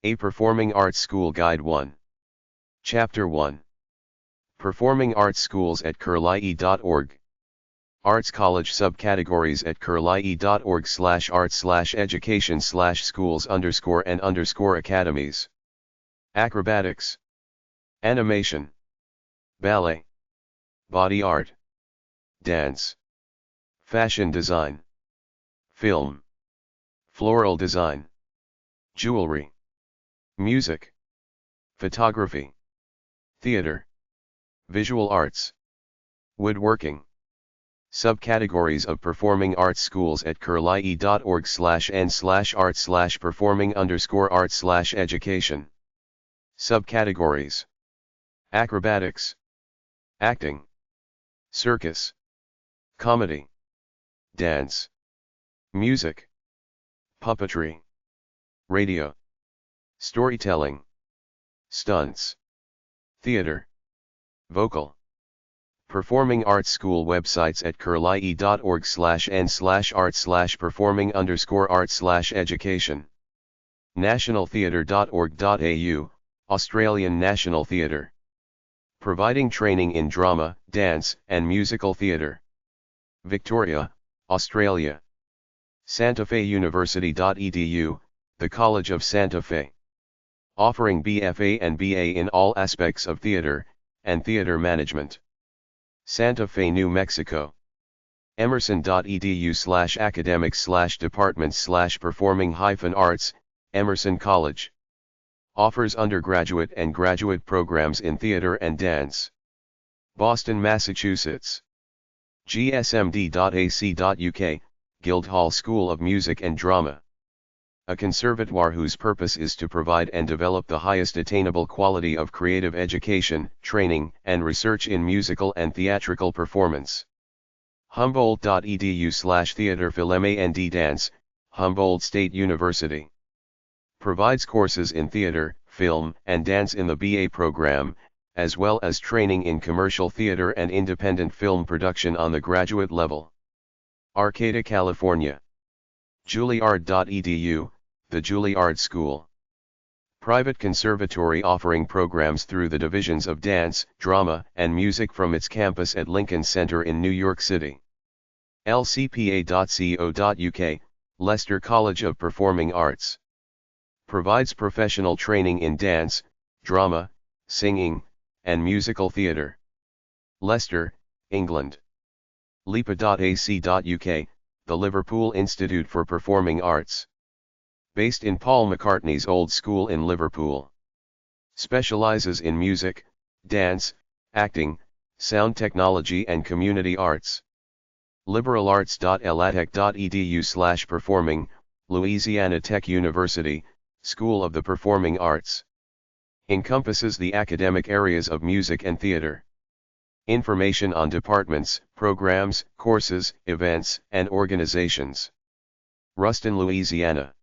A Performing Arts School Guide 1. Chapter 1. Performing Arts Schools at curlie.org. Arts College Subcategories at curlie.org/arts/education/schools_and_academies. Acrobatics, animation, ballet, body art, dance, fashion design, film, floral design, jewelry, music, photography, theater, visual arts, woodworking. Subcategories of performing arts schools at curlie.org/n/art/performing_arts/education. Subcategories: acrobatics, acting, circus, comedy, dance, music, puppetry, radio, storytelling, stunts, theater, vocal. Performing Arts School websites at curlie.org/n/art/performing_arts/education. nationaltheatre.org.au, Australian National Theatre. Providing training in drama, dance, and musical theatre. Victoria, Australia. santafeuniversity.edu, the College of Santa Fe. Offering BFA and BA in all aspects of theatre and theatre management. Santa Fe, New Mexico. emerson.edu/academics/departments/performing-arts, Emerson College. Offers undergraduate and graduate programs in theater and dance. Boston, Massachusetts. gsmd.ac.uk, Guildhall School of Music and Drama. A conservatoire whose purpose is to provide and develop the highest attainable quality of creative education, training, and research in musical and theatrical performance. Humboldt.edu/theater film dance, Humboldt State University. Provides courses in theater, film, and dance in the BA program, as well as training in commercial theater and independent film production on the graduate level. Arcata, California. Juilliard.edu, the Juilliard School. Private conservatory offering programs through the divisions of dance, drama, and music from its campus at Lincoln Center in New York City. lcpa.co.uk, Leicester College of Performing Arts. Provides professional training in dance, drama, singing, and musical theatre. Leicester, England. lipa.ac.uk, the Liverpool Institute for Performing Arts. Based in Paul McCartney's Old School in Liverpool. Specializes in music, dance, acting, sound technology and community arts. liberalarts.latech.edu/performing, Louisiana Tech University, School of the Performing Arts. Encompasses the academic areas of music and theater. Information on departments, programs, courses, events, and organizations. Ruston, Louisiana.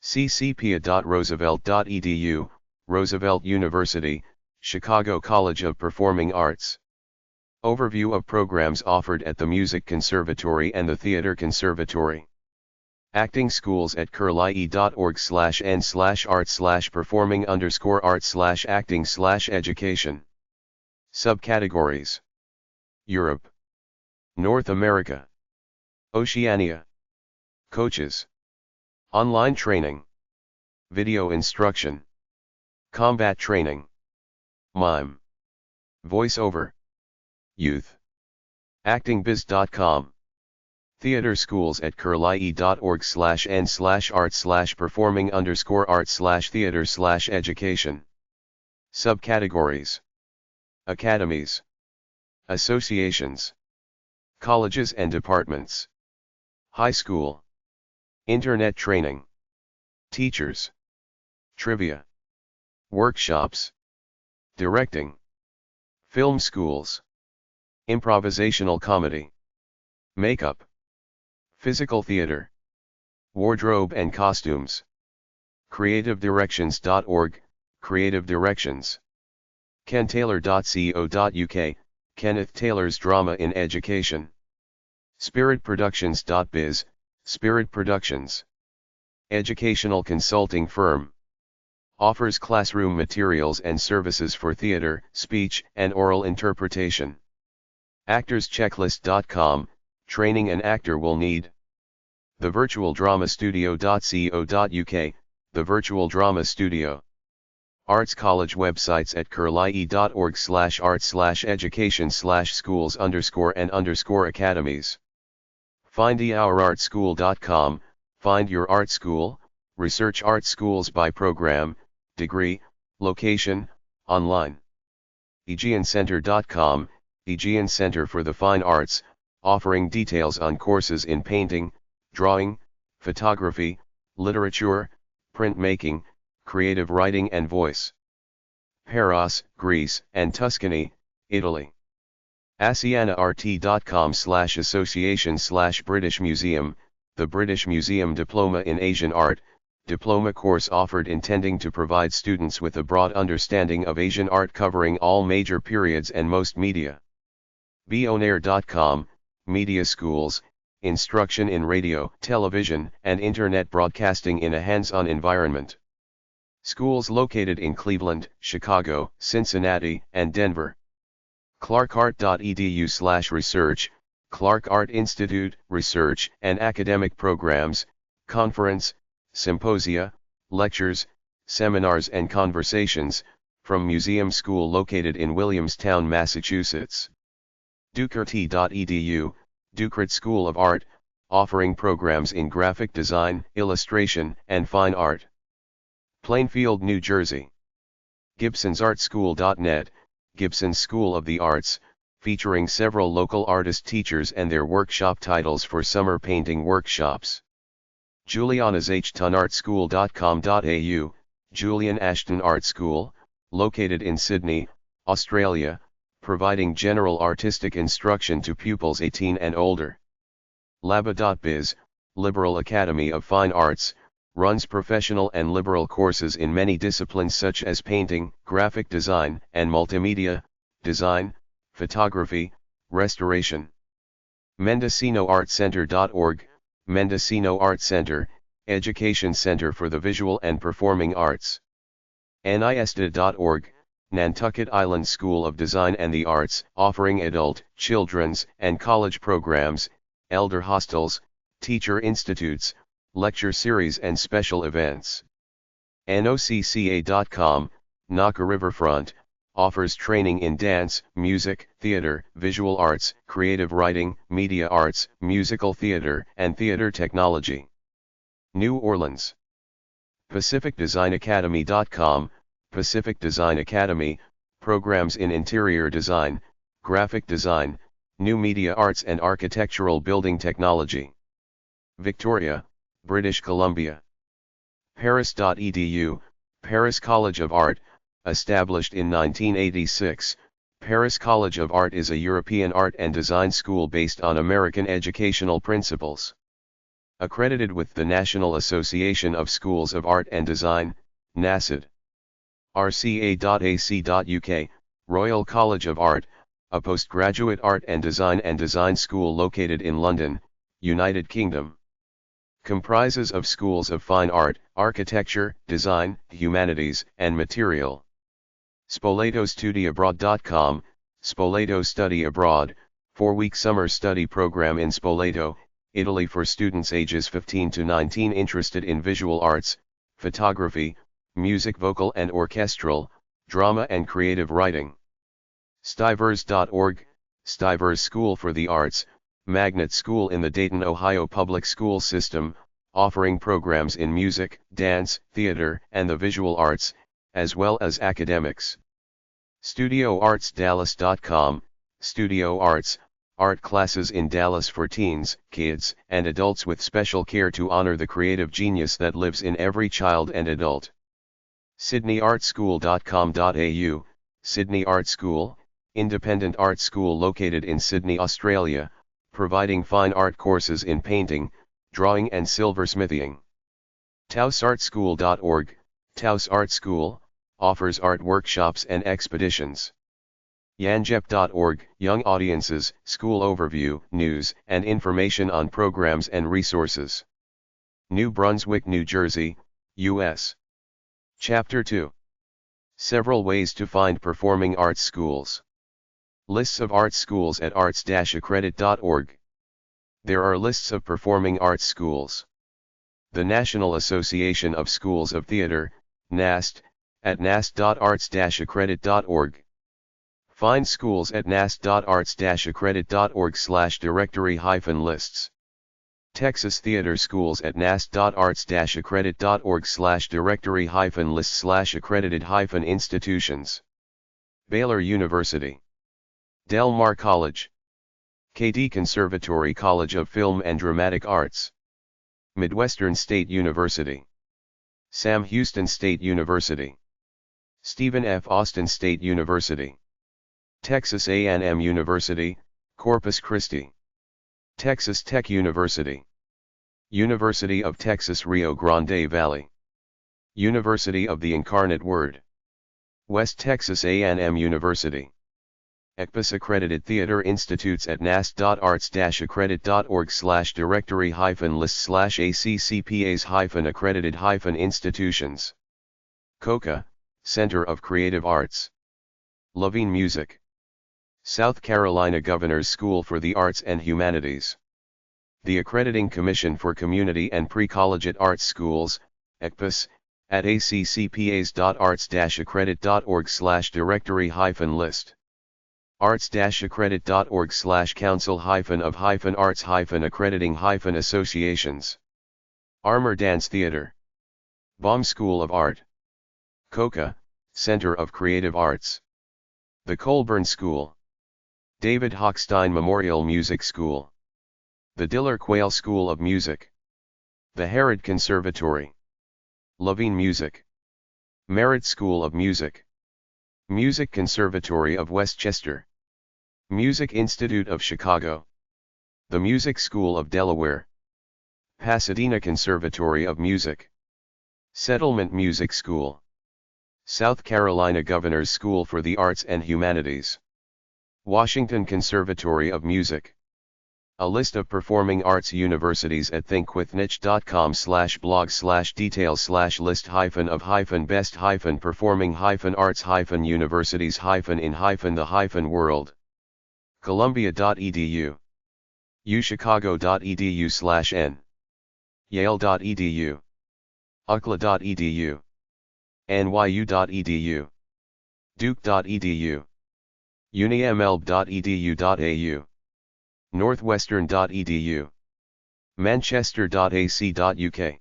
ccpia.roosevelt.edu, Roosevelt University, Chicago College of Performing Arts. Overview of programs offered at the Music Conservatory and the Theater Conservatory. Acting schools at curlie.org/n/art/performing_arts/acting/education. Subcategories: Europe, North America, Oceania. Coaches. Online training, video instruction, combat training, mime, voiceover, youth. actingbiz.com. Theater schools at curlie.org/n/art/performing_arts/theater/education. Subcategories: academies, associations, colleges and departments, high school, internet training, teachers, trivia, workshops, directing, film schools, improvisational comedy, makeup, physical theater, wardrobe and costumes. creativedirections.org, creative directions. kentaylor.co.uk, Kenneth Taylor's Drama in Education. spiritproductions.biz, Spirit Productions. Educational consulting firm. offers classroom materials and services for theater, speech, and oral interpretation. ActorsChecklist.com, training an actor will need. The Virtual Drama Studio.co.uk, the Virtual Drama Studio. Arts College websites at curlie.org/arts/education/schools_and_academies. FindYourArtSchool.com, find your art school, research art schools by program, degree, location, online. AegeanCenter.com, Aegean Center for the Fine Arts, offering details on courses in painting, drawing, photography, literature, printmaking, creative writing and voice. Paros, Greece, and Tuscany, Italy. AsianaRT.com/association/British Museum, the British Museum Diploma in Asian Art, diploma course offered intending to provide students with a broad understanding of Asian art covering all major periods and most media. Beonair.com, media schools, instruction in radio, television, and internet broadcasting in a hands-on environment. Schools located in Cleveland, Chicago, Cincinnati, and Denver. clarkart.edu/research, Clark Art Institute, research and academic programs, conference, symposia, lectures, seminars and conversations, from Museum School located in Williamstown, Massachusetts. Ducart.edu, Ducart School of Art, offering programs in graphic design, illustration, and fine art. Plainfield, New Jersey. GibsonsArtSchool.net, Gibson's School of the Arts, featuring several local artist teachers and their workshop titles for summer painting workshops. Juliana'sHtonArtSchool.com.au, Julian Ashton Art School, located in Sydney, Australia, providing general artistic instruction to pupils 18 and older. Laba.biz, Liberal Academy of Fine Arts, runs professional and liberal courses in many disciplines such as painting, graphic design, and multimedia, design, photography, restoration. MendocinoArtCenter.org, Mendocino Art Center, education center for the visual and performing arts. NISTA.org, Nantucket Island School of Design and the Arts, offering adult, children's, and college programs, elder hostels, teacher institutes, lecture series and special events. NOCCA.com, Naka Riverfront, offers training in dance, music, theater, visual arts, creative writing, media arts, musical theater, and theater technology. New Orleans. PacificDesignAcademy.com, Pacific Design Academy, programs in interior design, graphic design, new media arts and architectural building technology. Victoria, British Columbia. Paris.edu, Paris College of Art, established in 1986, Paris College of Art is a European art and design school based on American educational principles. Accredited with the National Association of Schools of Art and Design, NASAD. RCA.ac.uk, Royal College of Art, a postgraduate art and design school located in London, United Kingdom. Comprises of schools of fine art, architecture, design, humanities, and material. SpoletoStudyAbroad.com, Spoleto Study Abroad, 4-week summer study program in Spoleto, Italy for students ages 15 to 19 interested in visual arts, photography, music, vocal and orchestral, drama and creative writing. Stivers.org, Stivers School for the Arts, magnet school in the Dayton, Ohio public school system, offering programs in music, dance, theater, and the visual arts, as well as academics. StudioArtsDallas.com, Studio Arts, art classes in Dallas for teens, kids, and adults with special care to honor the creative genius that lives in every child and adult. SydneyArtSchool.com.au, Sydney Art School, independent art school located in Sydney, Australia, providing fine art courses in painting, drawing and silversmithing. TausArtSchool.org, Taus Art School, offers art workshops and expeditions. Yanjep.org, Young Audiences, School Overview, News, and Information on Programs and Resources. New Brunswick, New Jersey, U.S. Chapter 2. Several ways to find performing arts schools. Lists of arts schools at arts-accredit.org. There are lists of performing arts schools. The National Association of Schools of Theatre, NAST, at nast.arts-accredit.org. Find schools at nast.arts-accredit.org/directory-lists. Texas Theater Schools at nast.arts-accredit.org/directory-list/accredited-institutions. Baylor University. Del Mar College. KD Conservatory College of Film and Dramatic Arts. Midwestern State University. Sam Houston State University. Stephen F. Austin State University. Texas A&M University, Corpus Christi. Texas Tech University. University of Texas Rio Grande Valley. University of the Incarnate Word. West Texas A&M University. Ecommerce accredited theater institutes at nast.arts-accredit.org/directory-list/ACCPAs-accredited-institutions. COCA, Center of Creative Arts. Loving Music. South Carolina Governor's School for the Arts and Humanities. The Accrediting Commission for Community and Pre-Collegiate Arts Schools, ECPAS, at accpas.arts-accredit.org/directory-list. arts-accredit.org/council-of-arts-accrediting-associations. Armor Dance Theater. Baum School of Art. COCA, Center of Creative Arts. The Colburn School. David Hochstein Memorial Music School. The Diller Quayle School of Music. The Herod Conservatory. Loving Music. Merritt School of Music. Music Conservatory of Westchester. Music Institute of Chicago. The Music School of Delaware. Pasadena Conservatory of Music. Settlement Music School. South Carolina Governor's School for the Arts and Humanities. Washington Conservatory of Music. A list of performing arts universities at thinkwithnich.com/blog/details/list-of-performing-arts-universities-in-the-world. Columbia.edu. uchicago.edu/n. Yale.edu. UCLA.edu. NYU.edu. Duke.edu. UniMLB.edu.au. Northwestern.edu. Manchester.ac.uk.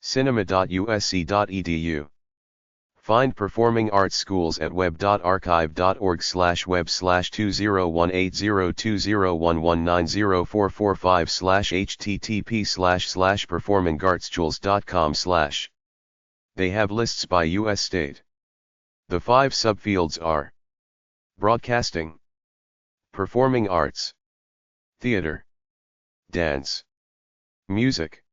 Cinema.usc.edu. Find performing arts schools at web.archive.org/web/201802019044/http://performingartsschools.com/. They have lists by U.S. state. The 5 subfields are: broadcasting, performing arts, theater, dance, music,